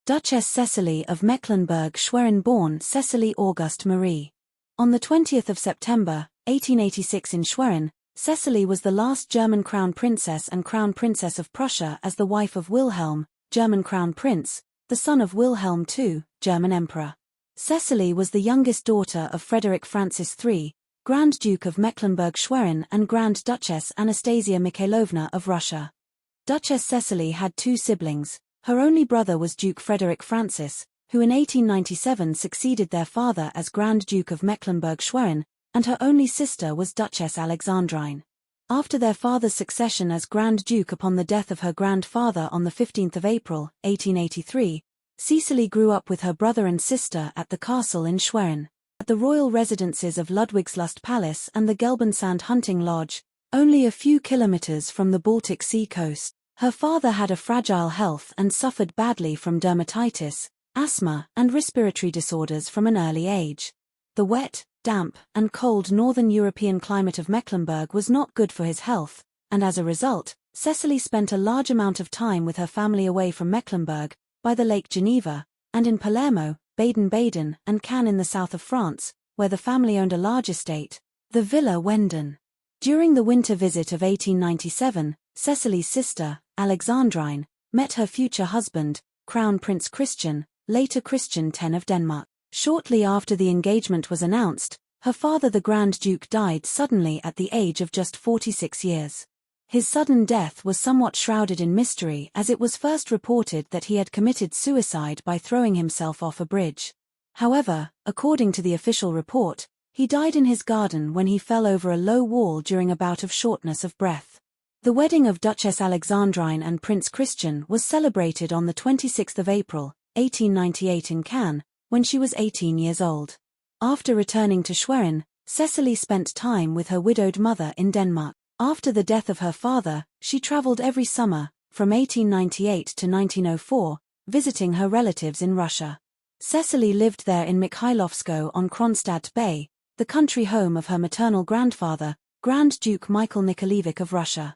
Duchess Cecilie of Mecklenburg-Schwerin, born Cecilie Auguste Marie. On the 20th of September, 1886 in Schwerin, Cecilie was the last German crown princess and crown princess of Prussia as the wife of Wilhelm, German crown prince, the son of Wilhelm II, German emperor. Cecilie was the youngest daughter of Frederick Francis III, Grand Duke of Mecklenburg-Schwerin and Grand Duchess Anastasia Mikhailovna of Russia. Duchess Cecilie had two siblings. Her only brother was Duke Frederick Francis, who in 1897 succeeded their father as Grand Duke of Mecklenburg-Schwerin, and her only sister was Duchess Alexandrine. After their father's succession as Grand Duke upon the death of her grandfather on the 15th of April, 1883, Cecilie grew up with her brother and sister at the castle in Schwerin, at the royal residences of Ludwigslust Palace and the Gelbensand Hunting Lodge, only a few kilometers from the Baltic Sea coast. Her father had a fragile health and suffered badly from dermatitis, asthma, and respiratory disorders from an early age. The wet, damp, and cold northern European climate of Mecklenburg was not good for his health, and as a result, Cecilie spent a large amount of time with her family away from Mecklenburg, by the Lake Geneva, and in Palermo, Baden-Baden, and Cannes in the south of France, where the family owned a large estate, the Villa Wenden. During the winter visit of 1897, Cecilie's sister, Alexandrine, met her future husband, Crown Prince Christian, later Christian X of Denmark. Shortly after the engagement was announced, her father the Grand Duke died suddenly at the age of just 46 years. His sudden death was somewhat shrouded in mystery as it was first reported that he had committed suicide by throwing himself off a bridge. However, according to the official report, he died in his garden when he fell over a low wall during a bout of shortness of breath. The wedding of Duchess Alexandrine and Prince Christian was celebrated on the 26th of April, 1898 in Cannes, when she was 18 years old. After returning to Schwerin, Cecilie spent time with her widowed mother in Denmark. After the death of her father, she traveled every summer, from 1898 to 1904, visiting her relatives in Russia. Cecilie lived there in Mikhailovskoe on Kronstadt Bay, the country home of her maternal grandfather, Grand Duke Michael Nikolaevich of Russia.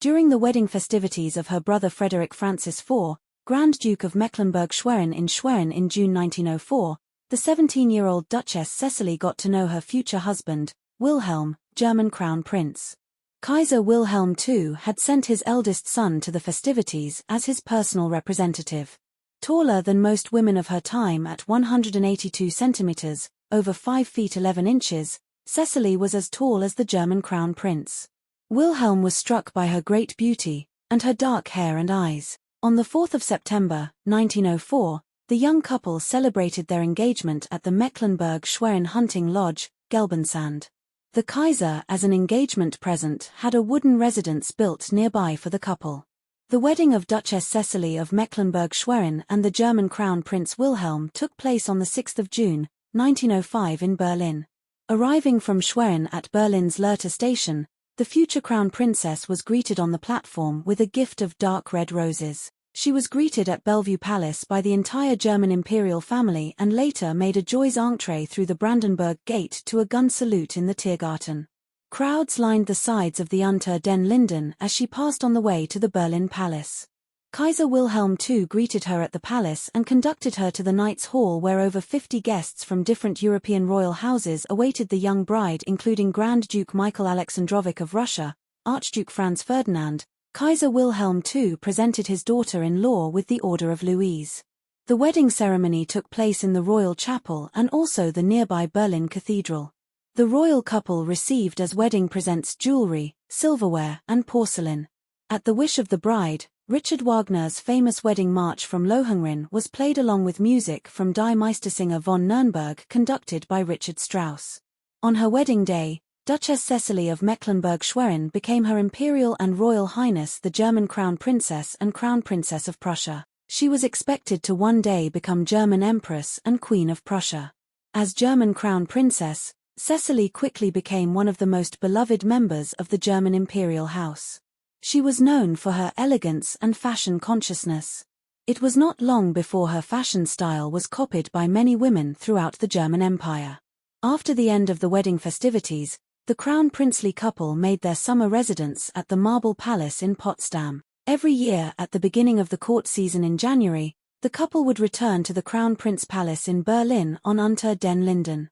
During the wedding festivities of her brother Frederick Francis IV, Grand Duke of Mecklenburg-Schwerin in June 1904, the 17-year-old Duchess Cecilie got to know her future husband, Wilhelm, German Crown Prince. Kaiser Wilhelm II had sent his eldest son to the festivities as his personal representative. Taller than most women of her time at 182 centimeters, over 5 feet 11 inches, Cecilie was as tall as the German Crown Prince. Wilhelm was struck by her great beauty, and her dark hair and eyes. On the 4th of September, 1904, the young couple celebrated their engagement at the Mecklenburg-Schwerin Hunting Lodge, Gelbensand. The Kaiser, as an engagement present, had a wooden residence built nearby for the couple. The wedding of Duchess Cecilie of Mecklenburg-Schwerin and the German Crown Prince Wilhelm took place on the 6th of June, 1905 in Berlin. Arriving from Schwerin at Berlin's Lehrte station, the future Crown Princess was greeted on the platform with a gift of dark red roses. She was greeted at Bellevue Palace by the entire German imperial family and later made a joyeux entrée through the Brandenburg Gate to a gun salute in the Tiergarten. Crowds lined the sides of the Unter den Linden as she passed on the way to the Berlin Palace. Kaiser Wilhelm II greeted her at the palace and conducted her to the Knights' Hall where over 50 guests from different European royal houses awaited the young bride, including Grand Duke Michael Alexandrovich of Russia, Archduke Franz Ferdinand. Kaiser Wilhelm II presented his daughter-in-law with the Order of Louise. The wedding ceremony took place in the Royal Chapel and also the nearby Berlin Cathedral. The royal couple received as wedding presents jewelry, silverware, and porcelain. At the wish of the bride, Richard Wagner's famous wedding march from Lohengrin was played along with music from Die Meistersinger von Nürnberg conducted by Richard Strauss. On her wedding day, Duchess Cecilie of Mecklenburg-Schwerin became Her Imperial and Royal Highness the German Crown Princess and Crown Princess of Prussia. She was expected to one day become German Empress and Queen of Prussia. As German Crown Princess, Cecilie quickly became one of the most beloved members of the German imperial house. She was known for her elegance and fashion consciousness. It was not long before her fashion style was copied by many women throughout the German Empire. After the end of the wedding festivities, the crown princely couple made their summer residence at the Marble Palace in Potsdam. Every year at the beginning of the court season in January, the couple would return to the Crown Prince Palace in Berlin on Unter den Linden.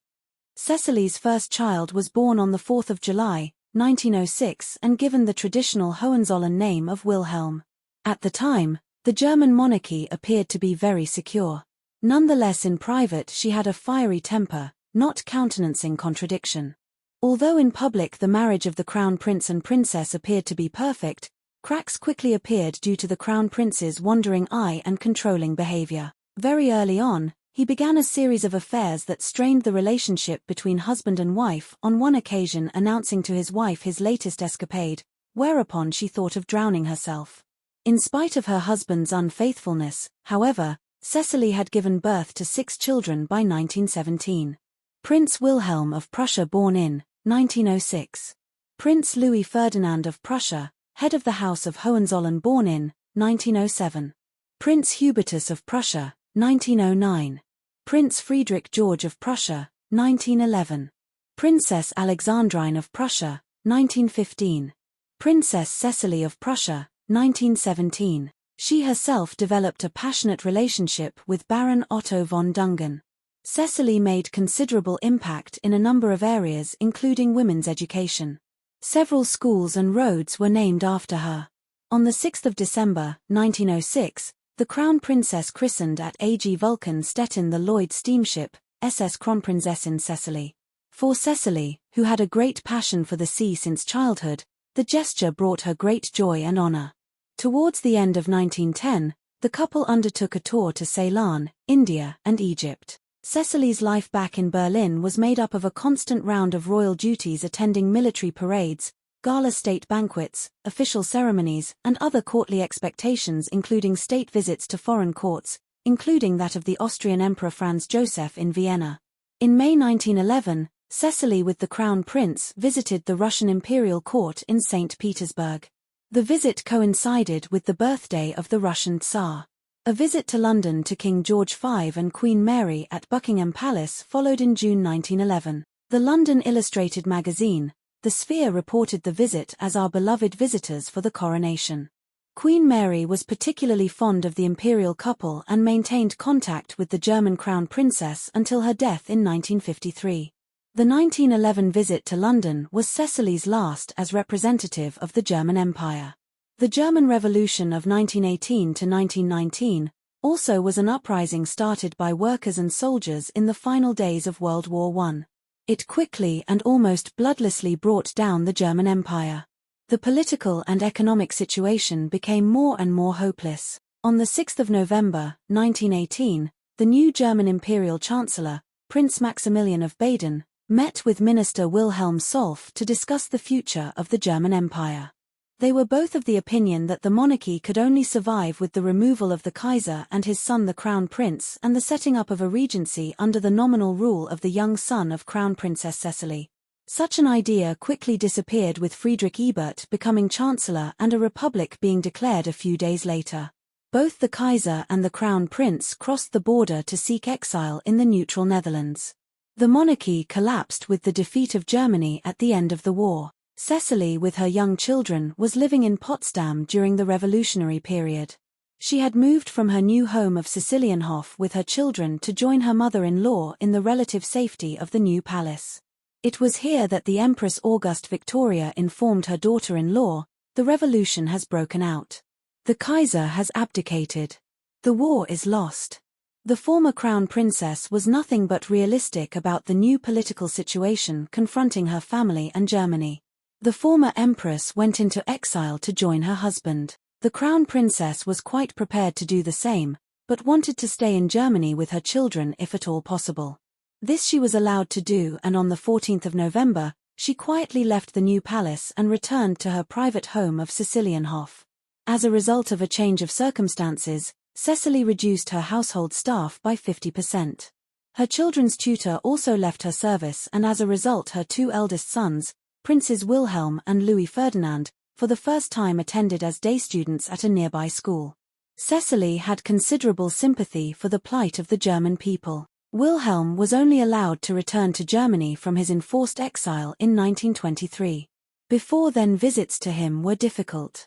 Cecilie's first child was born on the 4th of July, 1906 and given the traditional Hohenzollern name of Wilhelm. At the time, the German monarchy appeared to be very secure. Nonetheless, in private she had a fiery temper, not countenancing contradiction. Although in public the marriage of the Crown Prince and Princess appeared to be perfect, cracks quickly appeared due to the Crown Prince's wandering eye and controlling behavior. Very early on, he began a series of affairs that strained the relationship between husband and wife, on one occasion announcing to his wife his latest escapade, whereupon she thought of drowning herself. In spite of her husband's unfaithfulness, however, Cecilie had given birth to 6 children by 1917. Prince Wilhelm of Prussia, born in 1906. Prince Louis Ferdinand of Prussia, head of the House of Hohenzollern, born in 1907. Prince Hubertus of Prussia, 1909. Prince Friedrich George of Prussia, 1911. Princess Alexandrine of Prussia, 1915. Princess Cecilie of Prussia, 1917. She herself developed a passionate relationship with Baron Otto von Dungen. Cecilie made considerable impact in a number of areas, including women's education. Several schools and roads were named after her. On the 6th of December, 1906, the Crown Princess christened at AG Vulcan-Stettin the Lloyd steamship, SS Kronprinzessin Cecilie. For Cecilie, who had a great passion for the sea since childhood, the gesture brought her great joy and honor. Towards the end of 1910, the couple undertook a tour to Ceylon, India, and Egypt. Cecilie's life back in Berlin was made up of a constant round of royal duties, attending military parades, gala state banquets, official ceremonies, and other courtly expectations, including state visits to foreign courts, including that of the Austrian Emperor Franz Joseph in Vienna. In May 1911, Cecilie with the Crown Prince visited the Russian imperial court in St. Petersburg. The visit coincided with the birthday of the Russian Tsar. A visit to London to King George V and Queen Mary at Buckingham Palace followed in June 1911. The London Illustrated magazine, The Sphere, reported the visit as "our beloved visitors for the coronation." Queen Mary was particularly fond of the imperial couple and maintained contact with the German Crown Princess until her death in 1953. The 1911 visit to London was Cecilie's last as representative of the German Empire. The German Revolution of 1918 to 1919 also was an uprising started by workers and soldiers in the final days of World War I. It quickly and almost bloodlessly brought down the German Empire. The political and economic situation became more and more hopeless. On the 6th of November, 1918, the new German Imperial Chancellor, Prince Maximilian of Baden, met with Minister Wilhelm Solf to discuss the future of the German Empire. They were both of the opinion that the monarchy could only survive with the removal of the Kaiser and his son the Crown Prince and the setting up of a regency under the nominal rule of the young son of Crown Princess Cecilie. Such an idea quickly disappeared, with Friedrich Ebert becoming Chancellor and a republic being declared a few days later. Both the Kaiser and the Crown Prince crossed the border to seek exile in the neutral Netherlands. The monarchy collapsed with the defeat of Germany at the end of the war. Cecilie, with her young children, was living in Potsdam during the revolutionary period. She had moved from her new home of Sicilienhof with her children to join her mother-in-law in the relative safety of the new palace. It was here that the Empress Auguste Victoria informed her daughter-in-law, "The revolution has broken out. The Kaiser has abdicated. The war is lost." The former Crown Princess was nothing but realistic about the new political situation confronting her family and Germany. The former Empress went into exile to join her husband. The Crown Princess was quite prepared to do the same, but wanted to stay in Germany with her children if at all possible. This she was allowed to do, and on the 14th of November, she quietly left the new palace and returned to her private home of Sicilienhof. As a result of a change of circumstances, Cecilie reduced her household staff by 50%. Her children's tutor also left her service, and as a result her 2 eldest sons, Princes Wilhelm and Louis Ferdinand, for the first time attended as day students at a nearby school. Cecilie had considerable sympathy for the plight of the German people. Wilhelm was only allowed to return to Germany from his enforced exile in 1923. Before then, visits to him were difficult.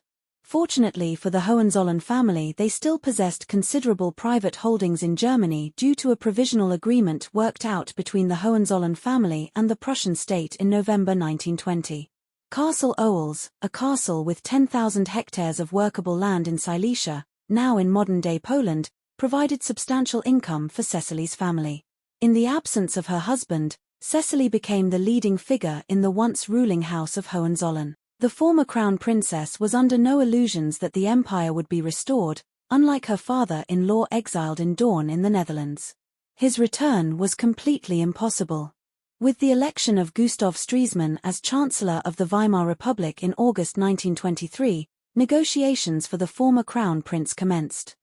Fortunately for the Hohenzollern family, they still possessed considerable private holdings in Germany due to a provisional agreement worked out between the Hohenzollern family and the Prussian state in November 1920. Castle Owls, a castle with 10,000 hectares of workable land in Silesia, now in modern-day Poland, provided substantial income for Cecilie's family. In the absence of her husband, Cecilie became the leading figure in the once ruling house of Hohenzollern. The former crown princess was under no illusions that the empire would be restored, unlike her father-in-law exiled in Doorn in the Netherlands. His return was completely impossible. With the election of Gustav Stresemann as Chancellor of the Weimar Republic in August 1923, negotiations for the former crown prince commenced.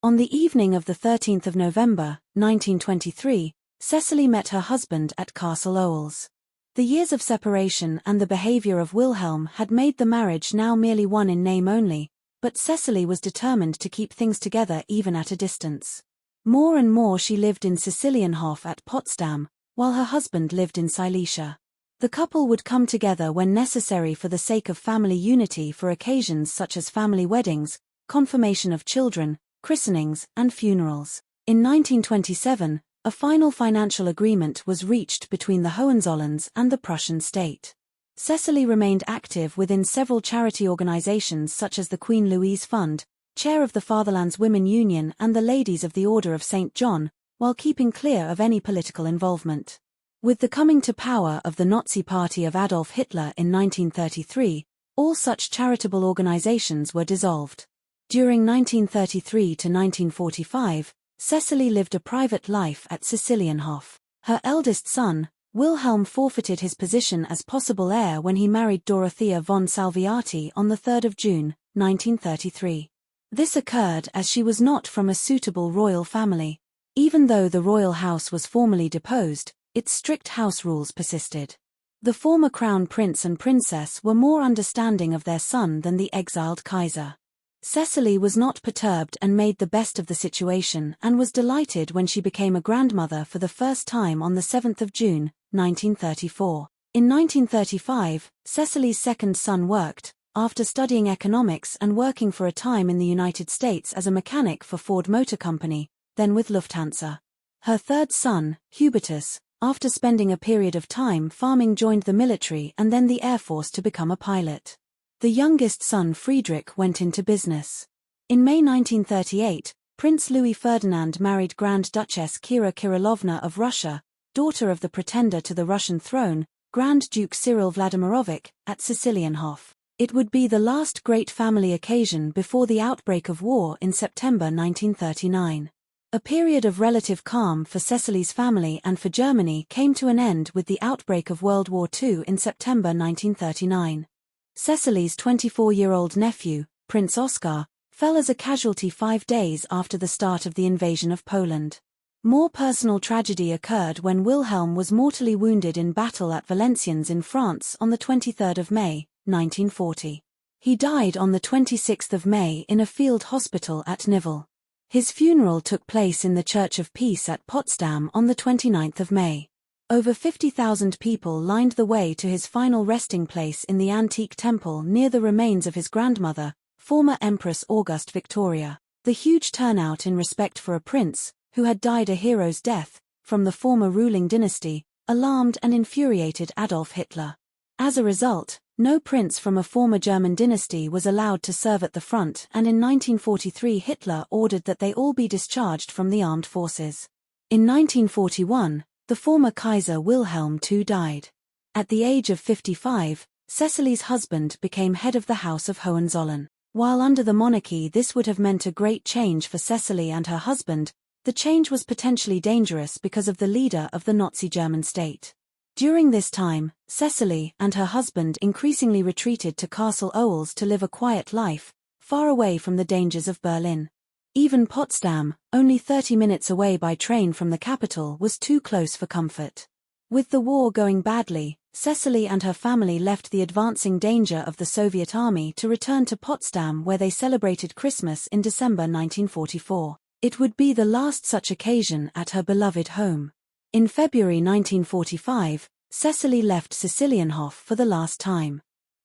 On the evening of the 13th of November, 1923, Cecilie met her husband at Castle Owls. The years of separation and the behavior of Wilhelm had made the marriage now merely one in name only, but Cecilie was determined to keep things together even at a distance. More and more she lived in Cecilienhof at Potsdam, while her husband lived in Silesia. The couple would come together when necessary for the sake of family unity for occasions such as family weddings, confirmation of children, christenings, and funerals. In 1927, a final financial agreement was reached between the Hohenzollerns and the Prussian state. Cecilie remained active within several charity organizations such as the Queen Louise Fund, chair of the Fatherland's Women Union and the Ladies of the Order of St. John, while keeping clear of any political involvement. With the coming to power of the Nazi Party of Adolf Hitler in 1933, all such charitable organizations were dissolved. During 1933 to 1945, Cecilie lived a private life at Cecilienhof. Her eldest son, Wilhelm, forfeited his position as possible heir when he married Dorothea von Salviati on 3 June, 1933. This occurred as she was not from a suitable royal family. Even though the royal house was formally deposed, its strict house rules persisted. The former crown prince and princess were more understanding of their son than the exiled Kaiser. Cecilie was not perturbed and made the best of the situation and was delighted when she became a grandmother for the first time on 7 June, 1934. In 1935, Cecilie's second son worked, after studying economics and working for a time in the United States as a mechanic for Ford Motor Company, then with Lufthansa. Her third son, Hubertus, after spending a period of time farming, joined the military and then the Air Force to become a pilot. The youngest son, Friedrich, went into business. In May 1938, Prince Louis Ferdinand married Grand Duchess Kira Kirillovna of Russia, daughter of the pretender to the Russian throne, Grand Duke Cyril Vladimirovich, at Cecilienhof. It would be the last great family occasion before the outbreak of war in September 1939. A period of relative calm for Cecilie's family and for Germany came to an end with the outbreak of World War II in September 1939. Cecilie's 24-year-old nephew, Prince Oskar, fell as a casualty 5 days after the start of the invasion of Poland. More personal tragedy occurred when Wilhelm was mortally wounded in battle at Valenciennes in France on 23 May, 1940. He died on 26 May in a field hospital at Nivelle. His funeral took place in the Church of Peace at Potsdam on 29 May. Over 50,000 people lined the way to his final resting place in the antique temple near the remains of his grandmother, former Empress Auguste Victoria. The huge turnout in respect for a prince, who had died a hero's death, from the former ruling dynasty, alarmed and infuriated Adolf Hitler. As a result, no prince from a former German dynasty was allowed to serve at the front, and in 1943 Hitler ordered that they all be discharged from the armed forces. In 1941, the former Kaiser Wilhelm II died. At the age of 55, Cecilie's husband became head of the House of Hohenzollern. While under the monarchy this would have meant a great change for Cecilie and her husband, the change was potentially dangerous because of the leader of the Nazi German state. During this time, Cecilie and her husband increasingly retreated to Castle Owls to live a quiet life, far away from the dangers of Berlin. Even Potsdam, only 30 minutes away by train from the capital, was too close for comfort. With the war going badly, Cecilie and her family left the advancing danger of the Soviet army to return to Potsdam, where they celebrated Christmas in December 1944. It would be the last such occasion at her beloved home. In February 1945, Cecilie left Cecilienhof for the last time.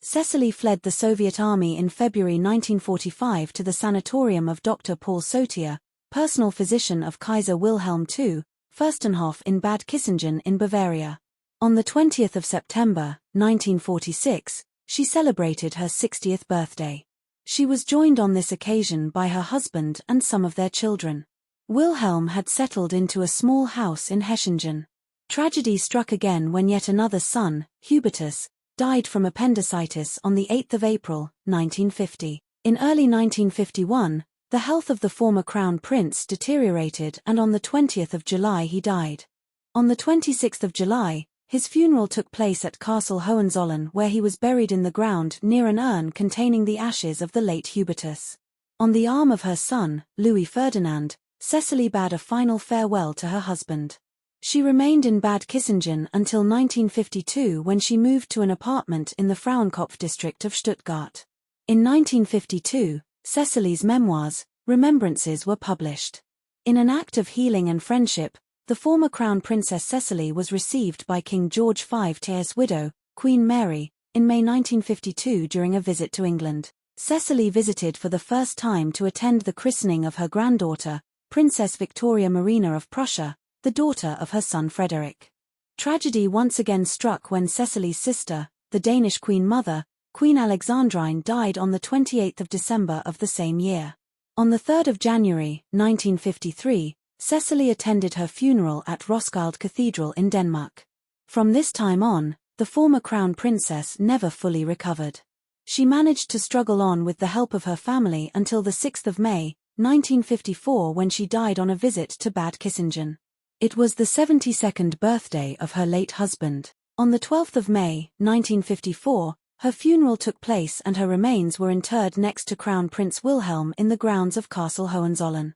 Cecilie fled the Soviet army in February 1945 to the sanatorium of Dr. Paul Sotia, personal physician of Kaiser Wilhelm II, Fürstenhof in Bad Kissingen in Bavaria. On the 20th of September, 1946, she celebrated her 60th birthday. She was joined on this occasion by her husband and some of their children. Wilhelm had settled into a small house in Hechingen. Tragedy struck again when yet another son, Hubertus, died from appendicitis on the 8th of April, 1950. In early 1951, the health of the former Crown Prince deteriorated and on the 20th of July he died. On the 26th of July, his funeral took place at Castle Hohenzollern, where he was buried in the ground near an urn containing the ashes of the late Hubertus. On the arm of her son, Louis Ferdinand, Cecilie bade a final farewell to her husband. She remained in Bad Kissingen until 1952 when she moved to an apartment in the Frauenkopf district of Stuttgart. In 1952, Cecilie's memoirs, Remembrances, were published. In an act of healing and friendship, the former Crown Princess Cecilie was received by King George V's widow, Queen Mary, in May 1952 during a visit to England. Cecilie visited for the first time to attend the christening of her granddaughter, Princess Victoria Marina of Prussia, the daughter of her son Frederick. Tragedy once again struck when Cecilie's sister, the Danish Queen Mother, Queen Alexandrine, died on the 28th of December of the same year. On the 3rd of January, 1953, Cecilie attended her funeral at Roskilde Cathedral in Denmark. From this time on, the former Crown Princess never fully recovered. She managed to struggle on with the help of her family until the 6th of May, 1954, when she died on a visit to Bad Kissingen. It was the 72nd birthday of her late husband. On the 12th of May, 1954, her funeral took place and her remains were interred next to Crown Prince Wilhelm in the grounds of Castle Hohenzollern.